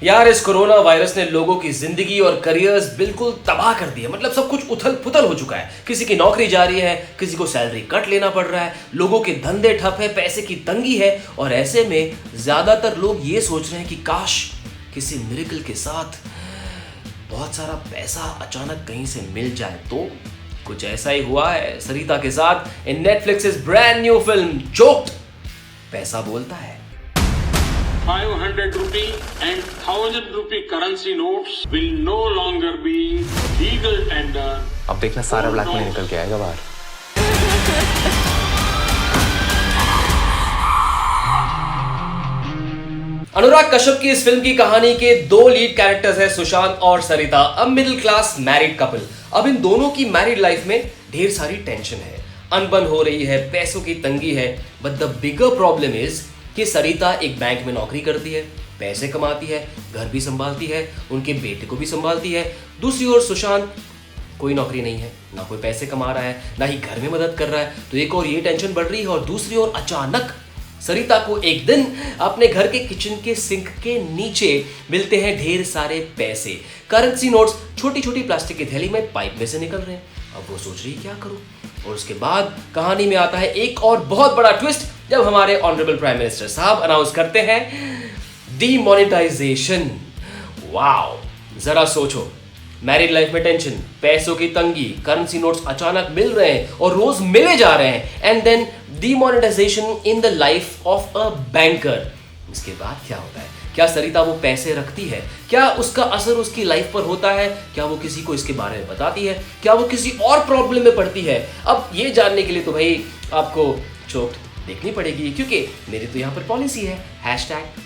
यार इस corona virus ने लोगों की जिंदगी और करियर्स बिल्कुल तबाह कर दिए। मतलब सब कुछ उथल पुथल हो चुका है। किसी की नौकरी जा रही है, किसी को सैलरी कट लेना पड़ रहा है, लोगों के धंधे ठप है, पैसे की तंगी है। और ऐसे में ज्यादातर लोग ये सोच रहे हैं कि काश किसी मिरेकल के साथ बहुत सारा पैसा अचानक कहीं से मिल जाए। तो कुछ ऐसा ही हुआ है सरिता के साथ इन Netflix brand new film choked. पैसा बोलता है। 500 rupee and 1000 rupee currency notes will no longer be legal tender. अब देखना सारा ब्लैक मनी निकल के आएगा बाहर। अनुराग कश्यप की इस फिल्म की कहानी के दो लीड कैरेक्टर्स हैं, सुशांत और Sarita, a middle class married couple. अब इन दोनों की मैरिड लाइफ में ढेर सारी टेंशन है, अनबन हो रही है, पैसों की तंगी है। But the bigger problem is कि सरिता एक बैंक में नौकरी करती है, पैसे कमाती है, घर भी संभालती है, उनके बेटे को भी संभालती है। दूसरी ओर सुशांत कोई नौकरी नहीं है, ना कोई पैसे कमा रहा है, ना ही घर में मदद कर रहा है। तो एक और ये टेंशन बढ़ रही है और दूसरी ओर अचानक सरिता को एक दिन अपने घर के किचन के सिंक के नीचे मिलते हैं ढेर सारे पैसे, करेंसी नोट्स छोटी छोटी प्लास्टिक की थैली में पाइप में से निकल रहे हैं। अब वो सोच रही है क्या करूं। और उसके बाद कहानी में आता है एक और बहुत बड़ा ट्विस्ट जब हमारे ऑनरेबल प्राइम मिनिस्टर साहब अनाउंस करते हैं डीमोनेटाइजेशन। वाओ, जरा सोचो, मैरिड लाइफ में टेंशन, पैसों की तंगी, करेंसी नोट्स अचानक मिल रहे हैं और रोज मिले जा रहे हैं, and then demonetization in the life of a banker. इसके बाद क्या होता है? क्या सरिता वो पैसे रखती है? क्या उसका असर उसकी लाइफ पर होता है? क्या वो किसी को इसके बारे में बताती है? क्या वो किसी और प्रॉब्लम में पड़ती है? अब ये जानने के लिए तो भाई आपको चोक्ड देखनी पड़ेगी, क्योंकि मेरी तो यहाँ पर पॉलिसी है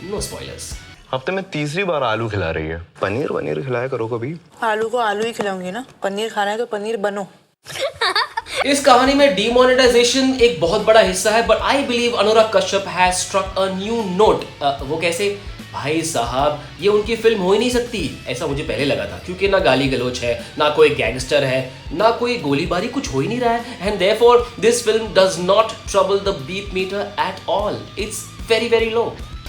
#नो स्पॉयलर्स। हफ्ते में तीसरी बार आलू खिला रही है। पनीर खिलाया करो कभी। आलू को आलू ही खिलाऊंगी ना, पनीर खाना है तो पनीर बनो। इस कहानी में डीमोनेटाइजेशन एक बहुत बड़ा हिस्सा है, but I believe Anurag Kashyap has struck a new note. वो कैसे? भाई साहब, ये उनकी फिल्म हो ही नहीं सकती, ऐसा मुझे पहले लगा था, क्योंकि ना गाली गलोच है, ना कोई गैंगस्टर है, ना कोई गोलीबारी, कुछ हो ही नहीं रहा है। And therefore this film does not trouble the beat meter at all. It's very very low.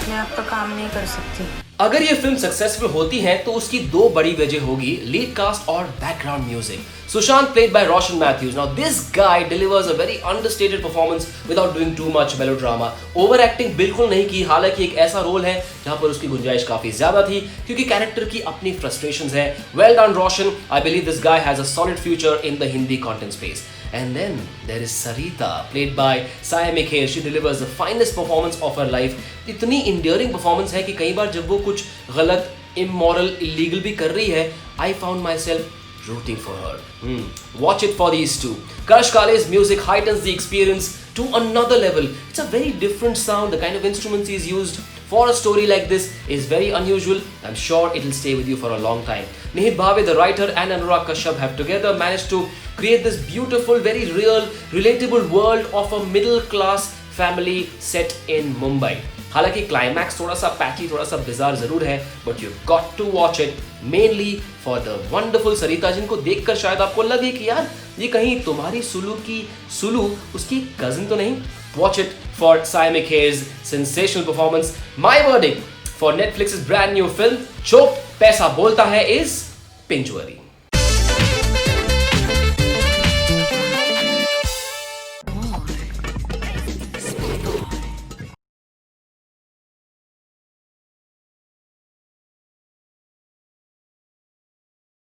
मैं आपका काम नहीं कर सकती। अगर ये फिल्म सक्सेसफुल होती है तो उसकी दो बड़ी वजह होगी, लीड कास्ट और background music. Sushant played by Roshan Matthews. Now this guy delivers a very understated performance without doing too much melodrama. Overacting बिल्कुल नहीं की, हालांकि एक ऐसा रोल है जहां पर उसकी गुंजाइश काफी ज्यादा थी, क्योंकि कैरेक्टर की अपनी frustrations है। Well done Roshan. I believe this guy has a solid future in the Hindi content space. And then there is Sarita, played by Saya Mikhail. She delivers the finest performance of her life. इतनी endearing performance है कि कई बार जब वो कुछ गलत, immoral, illegal भी कर रही है, I found myself rooting for her. Watch it for these two. Karash Kale's music heightens the experience to another level. It's a very different sound. The kind of instruments he's used for a story like this is very unusual. I'm sure it'll stay with you for a long time. Nihit Bhave, the writer, and Anurag Kashyap have together managed to create this beautiful, very real, relatable world of a middle class family set in Mumbai. हालांकि climax थोड़ा सा patchy, थोड़ा सा bizarre जरूर है, but you got to watch it mainly for the wonderful Sarita, जिनको देखकर शायद आपको लगे कि यार ये कहीं तुम्हारी सुलू उसकी कजिन तो नहीं। Watch it for Saya Mikhail's sensational performance. My verdict for Netflix's brand new film choked, पैसा बोलता है, is binge worthy.